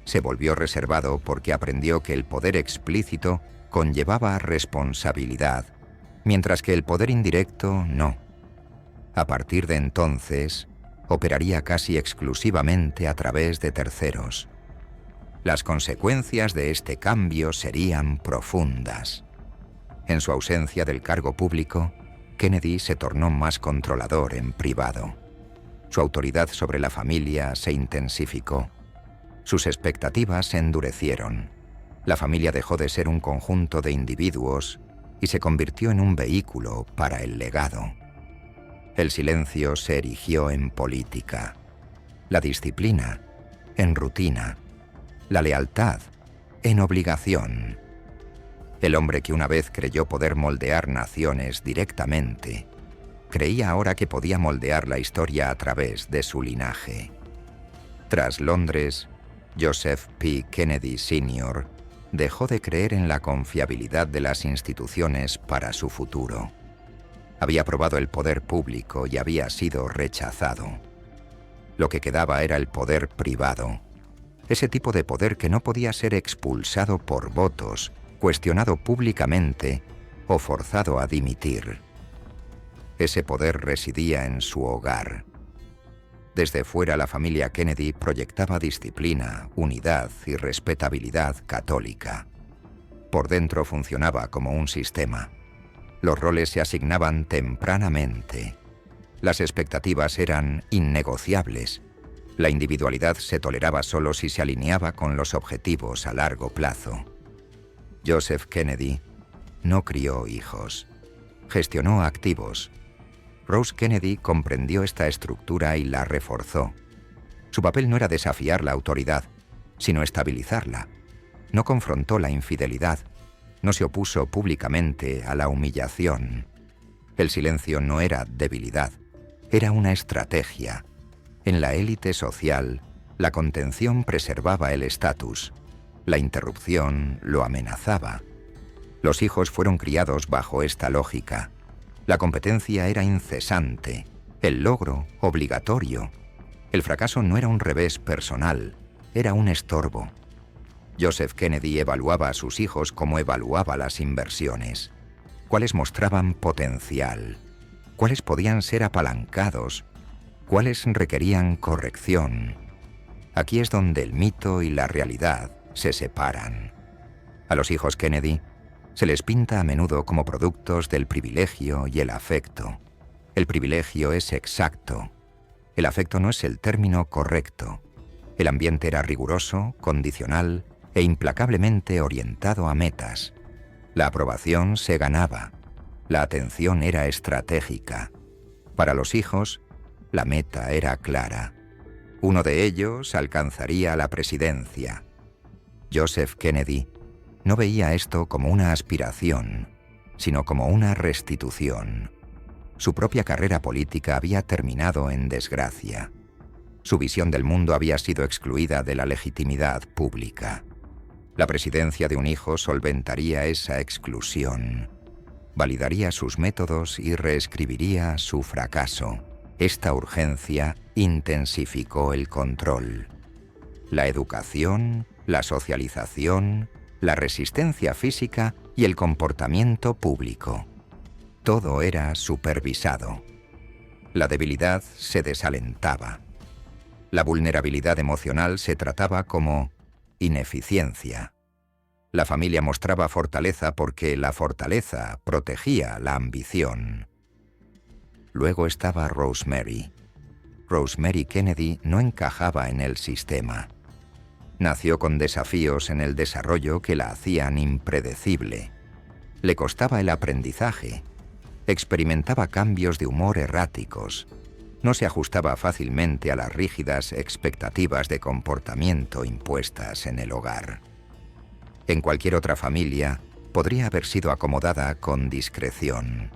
Se volvió reservado porque aprendió que el poder explícito conllevaba responsabilidad, mientras que el poder indirecto no. A partir de entonces, operaría casi exclusivamente a través de terceros. Las consecuencias de este cambio serían profundas. En su ausencia del cargo público, Kennedy se tornó más controlador en privado. Su autoridad sobre la familia se intensificó. Sus expectativas se endurecieron. La familia dejó de ser un conjunto de individuos y se convirtió en un vehículo para el legado. El silencio se erigió en política, la disciplina en rutina, la lealtad en obligación. El hombre que una vez creyó poder moldear naciones directamente, creía ahora que podía moldear la historia a través de su linaje. Tras Londres, Joseph P. Kennedy Sr. dejó de creer en la confiabilidad de las instituciones para su futuro. Había probado el poder público y había sido rechazado. Lo que quedaba era el poder privado, ese tipo de poder que no podía ser expulsado por votos, cuestionado públicamente o forzado a dimitir. Ese poder residía en su hogar. Desde fuera, la familia Kennedy proyectaba disciplina, unidad y respetabilidad católica. Por dentro funcionaba como un sistema. Los roles se asignaban tempranamente. Las expectativas eran innegociables. La individualidad se toleraba solo si se alineaba con los objetivos a largo plazo. Joseph Kennedy no crió hijos, gestionó activos. Rose Kennedy comprendió esta estructura y la reforzó. Su papel no era desafiar la autoridad, sino estabilizarla. No confrontó la infidelidad, no se opuso públicamente a la humillación. El silencio no era debilidad, era una estrategia. En la élite social, la contención preservaba el estatus, la interrupción lo amenazaba. Los hijos fueron criados bajo esta lógica. La competencia era incesante, el logro obligatorio. El fracaso no era un revés personal, era un estorbo. Joseph Kennedy evaluaba a sus hijos como evaluaba las inversiones. ¿Cuáles mostraban potencial? ¿Cuáles podían ser apalancados? ¿Cuáles requerían corrección? Aquí es donde el mito y la realidad se separan. A los hijos Kennedy se les pinta a menudo como productos del privilegio y el afecto. El privilegio es exacto. El afecto no es el término correcto. El ambiente era riguroso, condicional e implacablemente orientado a metas. La aprobación se ganaba. La atención era estratégica. Para los hijos, la meta era clara. Uno de ellos alcanzaría la presidencia. Joseph Kennedy no veía esto como una aspiración, sino como una restitución. Su propia carrera política había terminado en desgracia. Su visión del mundo había sido excluida de la legitimidad pública. La presidencia de un hijo solventaría esa exclusión, validaría sus métodos y reescribiría su fracaso. Esta urgencia intensificó el control. La educación, la socialización, la resistencia física y el comportamiento público. Todo era supervisado. La debilidad se desalentaba. La vulnerabilidad emocional se trataba como ineficiencia. La familia mostraba fortaleza porque la fortaleza protegía la ambición. Luego estaba Rosemary. Rosemary Kennedy no encajaba en el sistema. Nació con desafíos en el desarrollo que la hacían impredecible. Le costaba el aprendizaje. Experimentaba cambios de humor erráticos. No se ajustaba fácilmente a las rígidas expectativas de comportamiento impuestas en el hogar. En cualquier otra familia, podría haber sido acomodada con discreción.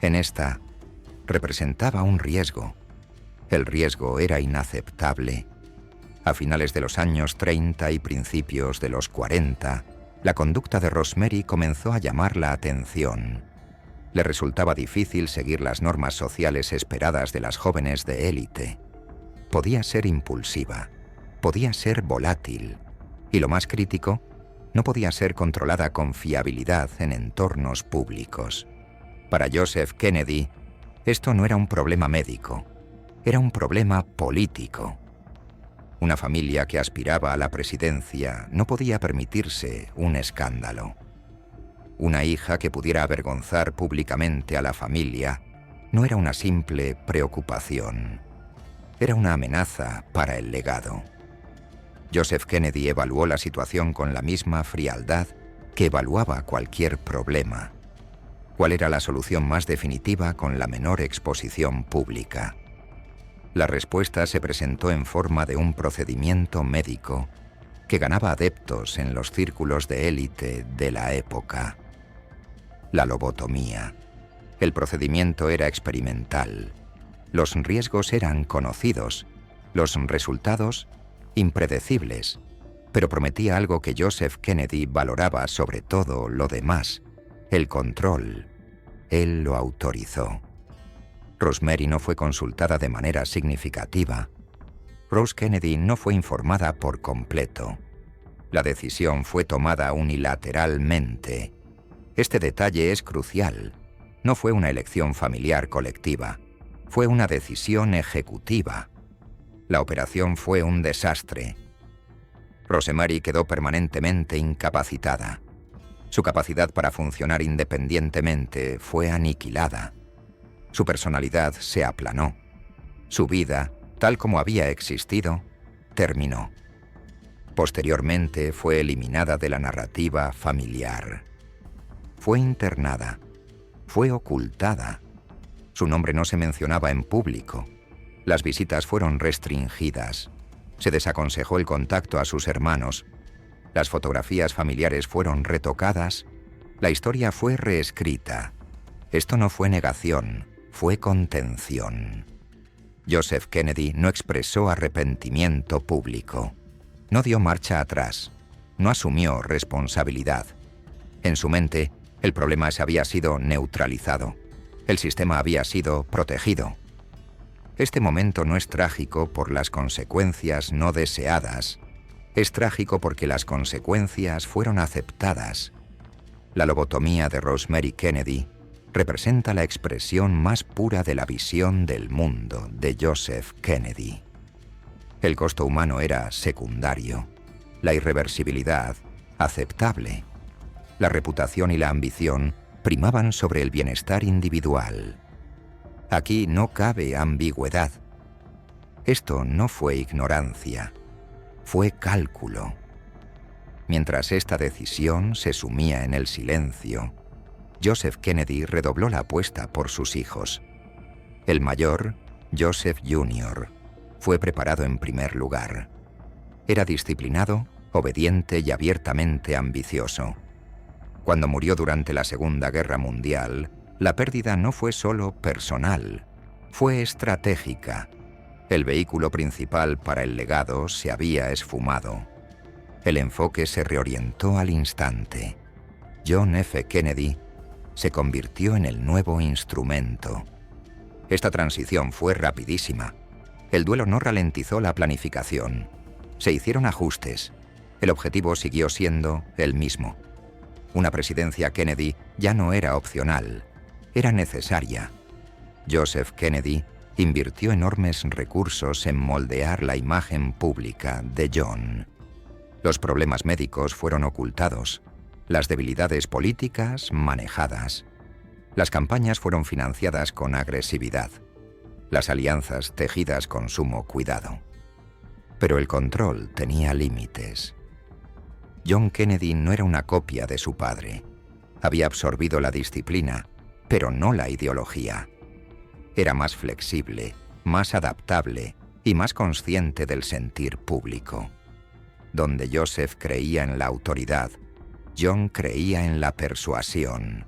En esta, representaba un riesgo. El riesgo era inaceptable. A finales de los años 30 y principios de los 40, la conducta de Rosemary comenzó a llamar la atención. Le resultaba difícil seguir las normas sociales esperadas de las jóvenes de élite. Podía ser impulsiva, podía ser volátil, y lo más crítico, no podía ser controlada con fiabilidad en entornos públicos. Para Joseph Kennedy, esto no era un problema médico, era un problema político. Una familia que aspiraba a la presidencia no podía permitirse un escándalo. Una hija que pudiera avergonzar públicamente a la familia no era una simple preocupación, era una amenaza para el legado. Joseph Kennedy evaluó la situación con la misma frialdad que evaluaba cualquier problema. ¿Cuál era la solución más definitiva con la menor exposición pública? La respuesta se presentó en forma de un procedimiento médico que ganaba adeptos en los círculos de élite de la época. La lobotomía. El procedimiento era experimental. Los riesgos eran conocidos, los resultados impredecibles, pero prometía algo que Joseph Kennedy valoraba sobre todo lo demás: el control. Él lo autorizó. Rosemary no fue consultada de manera significativa. Rose Kennedy no fue informada por completo. La decisión fue tomada unilateralmente. Este detalle es crucial. No fue una elección familiar colectiva, fue una decisión ejecutiva. La operación fue un desastre. Rosemary quedó permanentemente incapacitada. Su capacidad para funcionar independientemente fue aniquilada. Su personalidad se aplanó. Su vida, tal como había existido, terminó. Posteriormente fue eliminada de la narrativa familiar. Fue internada. Fue ocultada. Su nombre no se mencionaba en público. Las visitas fueron restringidas. Se desaconsejó el contacto a sus hermanos. Las fotografías familiares fueron retocadas. La historia fue reescrita. Esto no fue negación, fue contención. Joseph Kennedy no expresó arrepentimiento público. No dio marcha atrás. No asumió responsabilidad. En su mente, el problema se había sido neutralizado. El sistema había sido protegido. Este momento no es trágico por las consecuencias no deseadas. Es trágico porque las consecuencias fueron aceptadas. La lobotomía de Rosemary Kennedy representa la expresión más pura de la visión del mundo de Joseph Kennedy. El costo humano era secundario, la irreversibilidad aceptable. La reputación y la ambición primaban sobre el bienestar individual. Aquí no cabe ambigüedad. Esto no fue ignorancia, fue cálculo. Mientras esta decisión se sumía en el silencio, Joseph Kennedy redobló la apuesta por sus hijos. El mayor, Joseph Jr., fue preparado en primer lugar. Era disciplinado, obediente y abiertamente ambicioso. Cuando murió durante la Segunda Guerra Mundial, la pérdida no fue solo personal, fue estratégica. El vehículo principal para el legado se había esfumado. El enfoque se reorientó al instante. John F. Kennedy se convirtió en el nuevo instrumento. Esta transición fue rapidísima. El duelo no ralentizó la planificación. Se hicieron ajustes. El objetivo siguió siendo el mismo. Una presidencia Kennedy ya no era opcional, era necesaria. Joseph Kennedy invirtió enormes recursos en moldear la imagen pública de John. Los problemas médicos fueron ocultados, las debilidades políticas manejadas. Las campañas fueron financiadas con agresividad, las alianzas tejidas con sumo cuidado. Pero el control tenía límites. John Kennedy no era una copia de su padre. Había absorbido la disciplina, pero no la ideología. Era más flexible, más adaptable y más consciente del sentir público. Donde Joseph creía en la autoridad, John creía en la persuasión.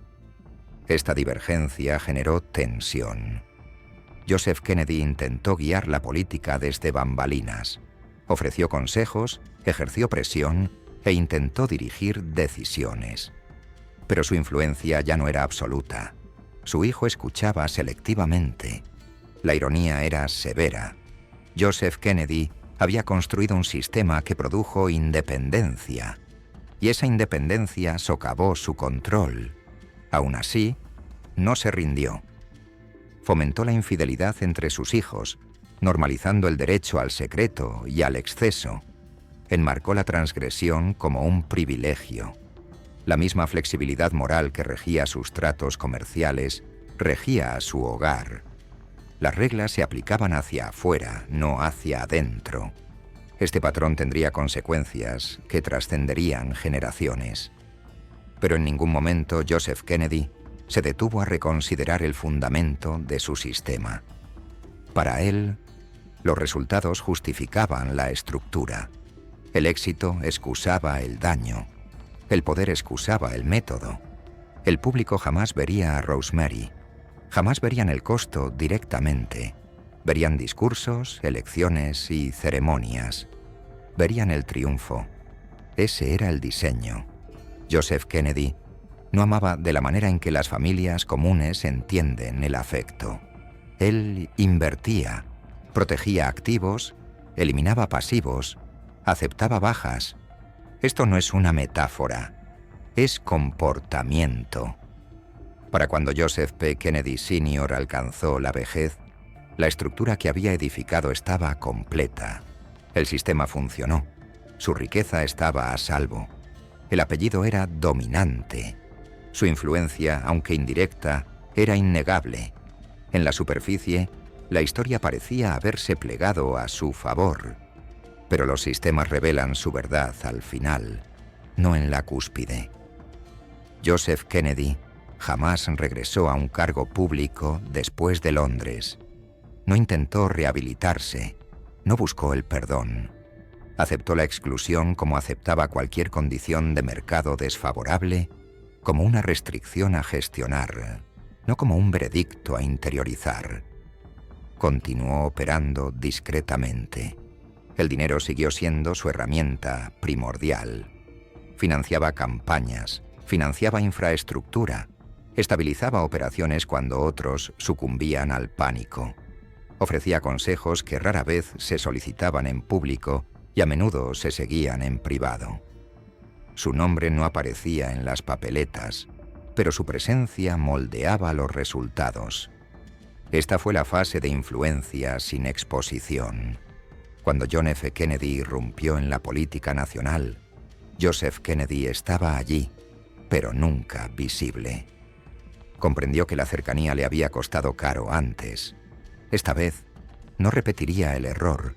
Esta divergencia generó tensión. Joseph Kennedy intentó guiar la política desde bambalinas. Ofreció consejos, ejerció presión e intentó dirigir decisiones. Pero su influencia ya no era absoluta. Su hijo escuchaba selectivamente. La ironía era severa. Joseph Kennedy había construido un sistema que produjo independencia. y esa independencia socavó su control. Aún así, no se rindió. Fomentó la infidelidad entre sus hijos, normalizando el derecho al secreto y al exceso. Enmarcó la transgresión como un privilegio. La misma flexibilidad moral que regía sus tratos comerciales regía a su hogar. Las reglas se aplicaban hacia afuera, no hacia adentro. Este patrón tendría consecuencias que trascenderían generaciones. Pero en ningún momento Joseph Kennedy se detuvo a reconsiderar el fundamento de su sistema. Para él, los resultados justificaban la estructura. El éxito excusaba el daño. El poder excusaba el método. El público jamás vería a Rosemary. Jamás verían el costo directamente. Verían discursos, elecciones y ceremonias. Verían el triunfo. Ese era el diseño. Joseph Kennedy no amaba de la manera en que las familias comunes entienden el afecto. Él invertía, protegía activos, eliminaba pasivos, aceptaba bajas. Esto no es una metáfora, es comportamiento. Para cuando Joseph P. Kennedy Sr. alcanzó la vejez, la estructura que había edificado estaba completa. El sistema funcionó. Su riqueza estaba a salvo. El apellido era dominante. Su influencia, aunque indirecta, era innegable. En la superficie, la historia parecía haberse plegado a su favor. Pero los sistemas revelan su verdad al final, no en la cúspide. Joseph Kennedy jamás regresó a un cargo público después de Londres. No intentó rehabilitarse, no buscó el perdón. Aceptó la exclusión como aceptaba cualquier condición de mercado desfavorable, como una restricción a gestionar, no como un veredicto a interiorizar. Continuó operando discretamente. El dinero siguió siendo su herramienta primordial. Financiaba campañas, financiaba infraestructura, estabilizaba operaciones cuando otros sucumbían al pánico. Ofrecía consejos que rara vez se solicitaban en público y a menudo se seguían en privado. Su nombre no aparecía en las papeletas, pero su presencia moldeaba los resultados. Esta fue la fase de influencia sin exposición. Cuando John F. Kennedy irrumpió en la política nacional, Joseph Kennedy estaba allí, pero nunca visible. Comprendió que la cercanía le había costado caro antes. Esta vez, no repetiría el error.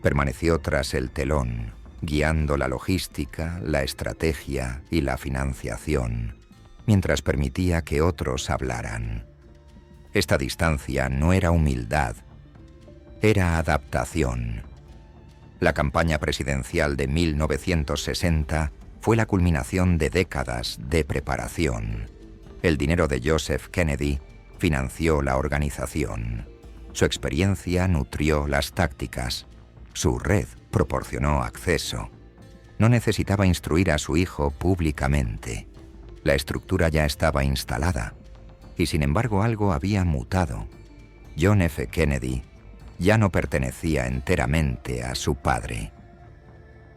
Permaneció tras el telón, guiando la logística, la estrategia y la financiación, mientras permitía que otros hablaran. Esta distancia no era humildad, era adaptación. La campaña presidencial de 1960 fue la culminación de décadas de preparación. El dinero de Joseph Kennedy financió la organización. Su experiencia nutrió las tácticas. Su red proporcionó acceso. No necesitaba instruir a su hijo públicamente. La estructura ya estaba instalada. Y sin embargo algo había mutado. John F. Kennedy ya no pertenecía enteramente a su padre.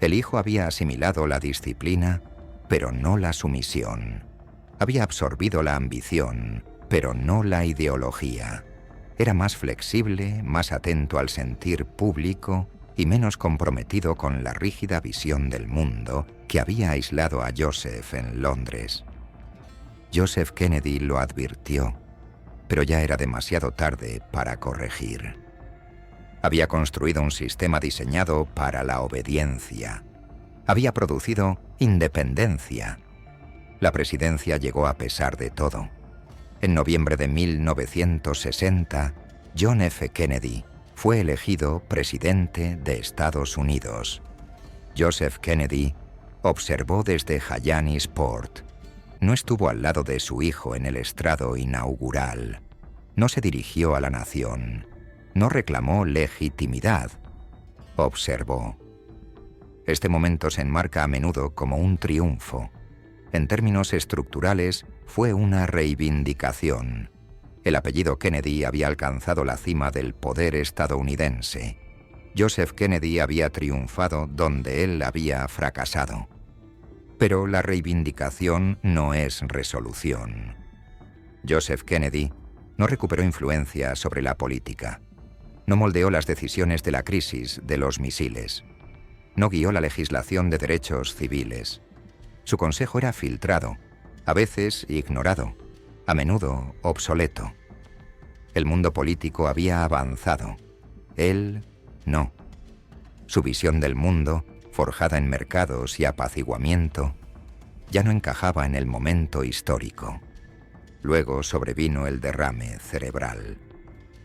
El hijo había asimilado la disciplina, pero no la sumisión. Había absorbido la ambición, pero no la ideología. Era más flexible, más atento al sentir público y menos comprometido con la rígida visión del mundo que había aislado a Joseph en Londres. Joseph Kennedy lo advirtió, pero ya era demasiado tarde para corregir. Había construido un sistema diseñado para la obediencia. Había producido independencia. La presidencia llegó a pesar de todo. En noviembre de 1960, John F. Kennedy fue elegido presidente de Estados Unidos. Joseph Kennedy observó desde Hyannisport. No estuvo al lado de su hijo en el estrado inaugural. No se dirigió a la nación. No reclamó legitimidad. Observó. Este momento se enmarca a menudo como un triunfo. En términos estructurales, fue una reivindicación. El apellido Kennedy había alcanzado la cima del poder estadounidense. Joseph Kennedy había triunfado donde él había fracasado. Pero la reivindicación no es resolución. Joseph Kennedy no recuperó influencia sobre la política. No moldeó las decisiones de la crisis de los misiles. No guió la legislación de derechos civiles. Su consejo era filtrado, a veces ignorado, a menudo obsoleto. El mundo político había avanzado. Él no. Su visión del mundo, forjada en mercados y apaciguamiento, ya no encajaba en el momento histórico. Luego sobrevino el derrame cerebral.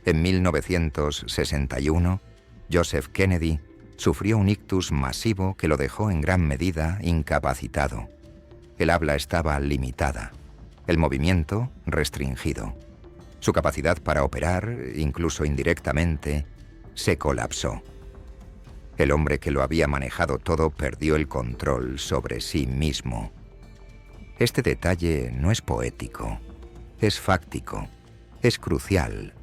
En 1961, Joseph Kennedy sufrió un ictus masivo que lo dejó en gran medida incapacitado. El habla estaba limitada, el movimiento restringido. Su capacidad para operar, incluso indirectamente, se colapsó. El hombre que lo había manejado todo perdió el control sobre sí mismo. Este detalle no es poético, es fáctico, es crucial.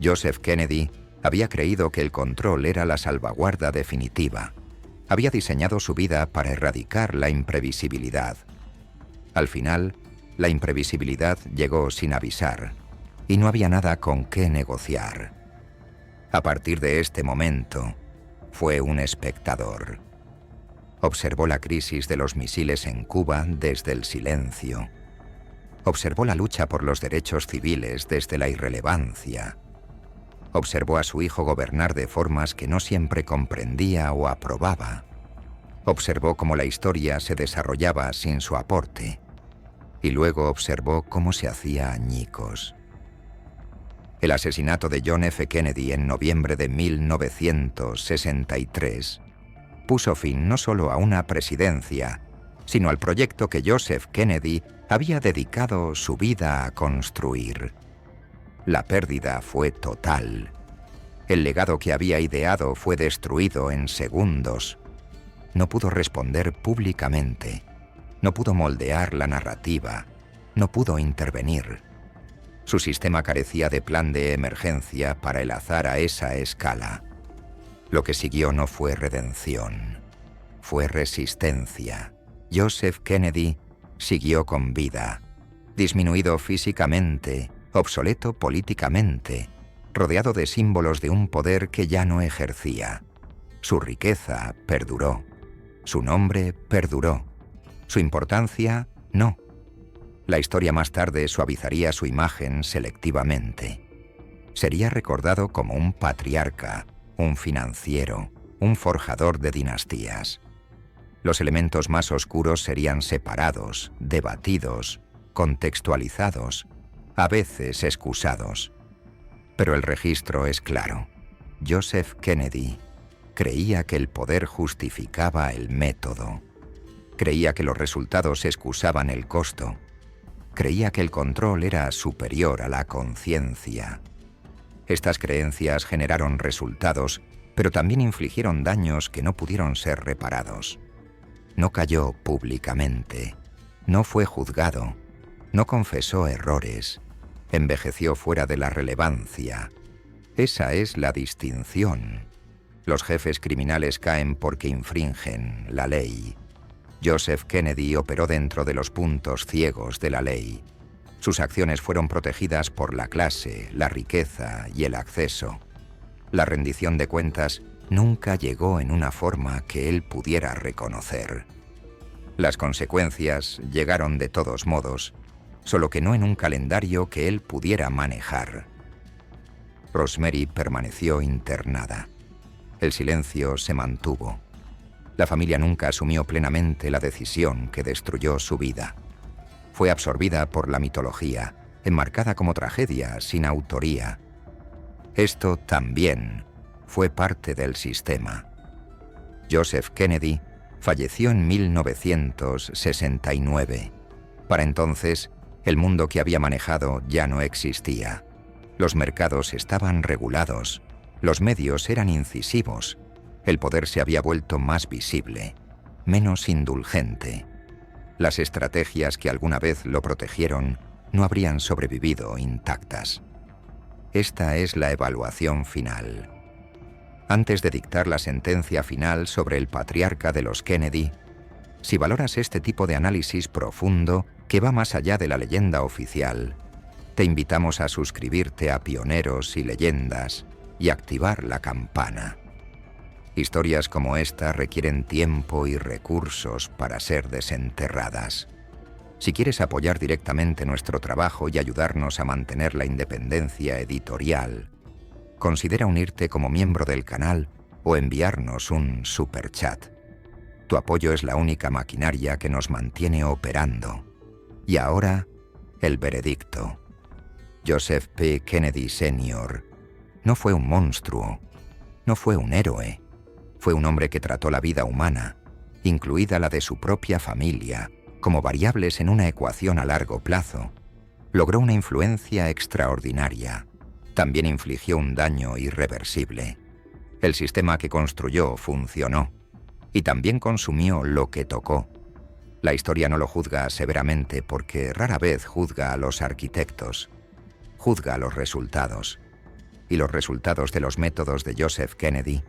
Joseph Kennedy había creído que el control era la salvaguarda definitiva. Había diseñado su vida para erradicar la imprevisibilidad. Al final, la imprevisibilidad llegó sin avisar, y no había nada con qué negociar. A partir de este momento, fue un espectador. Observó la crisis de los misiles en Cuba desde el silencio. Observó la lucha por los derechos civiles desde la irrelevancia. Observó a su hijo gobernar de formas que no siempre comprendía o aprobaba. Observó cómo la historia se desarrollaba sin su aporte. Y luego observó cómo se hacía añicos. El asesinato de John F. Kennedy en noviembre de 1963 puso fin no solo a una presidencia, sino al proyecto que Joseph Kennedy había dedicado su vida a construir. La pérdida fue total. El legado que había ideado fue destruido en segundos. No pudo responder públicamente. No pudo moldear la narrativa. No pudo intervenir. Su sistema carecía de plan de emergencia para el azar a esa escala. Lo que siguió no fue redención. Fue resistencia. Joseph Kennedy siguió con vida, disminuido físicamente, obsoleto políticamente, rodeado de símbolos de un poder que ya no ejercía. Su riqueza perduró, su nombre perduró, su importancia no. La historia más tarde suavizaría su imagen selectivamente. Sería recordado como un patriarca, un financiero, un forjador de dinastías. Los elementos más oscuros serían separados, debatidos, contextualizados, a veces excusados. Pero el registro es claro. Joseph Kennedy creía que el poder justificaba el método. Creía que los resultados excusaban el costo. Creía que el control era superior a la conciencia. Estas creencias generaron resultados, pero también infligieron daños que no pudieron ser reparados. No cayó públicamente, no fue juzgado, no confesó errores, envejeció fuera de la relevancia. Esa es la distinción. Los jefes criminales caen porque infringen la ley. Joseph Kennedy operó dentro de los puntos ciegos de la ley. Sus acciones fueron protegidas por la clase, la riqueza y el acceso. La rendición de cuentas nunca llegó en una forma que él pudiera reconocer. Las consecuencias llegaron de todos modos, solo que no en un calendario que él pudiera manejar. Rosemary permaneció internada. El silencio se mantuvo. La familia nunca asumió plenamente la decisión que destruyó su vida. Fue absorbida por la mitología, enmarcada como tragedia sin autoría. Esto también fue parte del sistema. Joseph Kennedy falleció en 1969. Para entonces, el mundo que había manejado ya no existía. Los mercados estaban regulados, los medios eran incisivos, el poder se había vuelto más visible, menos indulgente. Las estrategias que alguna vez lo protegieron no habrían sobrevivido intactas. Esta es la evaluación final. Antes de dictar la sentencia final sobre el patriarca de los Kennedy, Si valoras este tipo de análisis profundo que va más allá de la leyenda oficial, te invitamos a suscribirte a Pioneros y Leyendas y activar la campana. Historias como esta requieren tiempo y recursos para ser desenterradas. Si quieres apoyar directamente nuestro trabajo y ayudarnos a mantener la independencia editorial, considera unirte como miembro del canal o enviarnos un superchat. Tu apoyo es la única maquinaria que nos mantiene operando. Y ahora, el veredicto. Joseph P. Kennedy Sr. no fue un monstruo, no fue un héroe. Fue un hombre que trató la vida humana, incluida la de su propia familia, como variables en una ecuación a largo plazo. Logró una influencia extraordinaria. También infligió un daño irreversible. El sistema que construyó funcionó, y también consumió lo que tocó. La historia no lo juzga severamente porque rara vez juzga a los arquitectos. Juzga a los resultados. Y los resultados de los métodos de Joseph Kennedy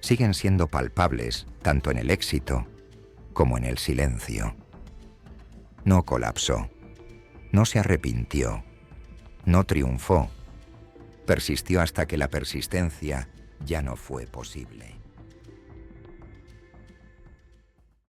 siguen siendo palpables tanto en el éxito como en el silencio. No colapsó, no se arrepintió, no triunfó, persistió hasta que la persistencia ya no fue posible.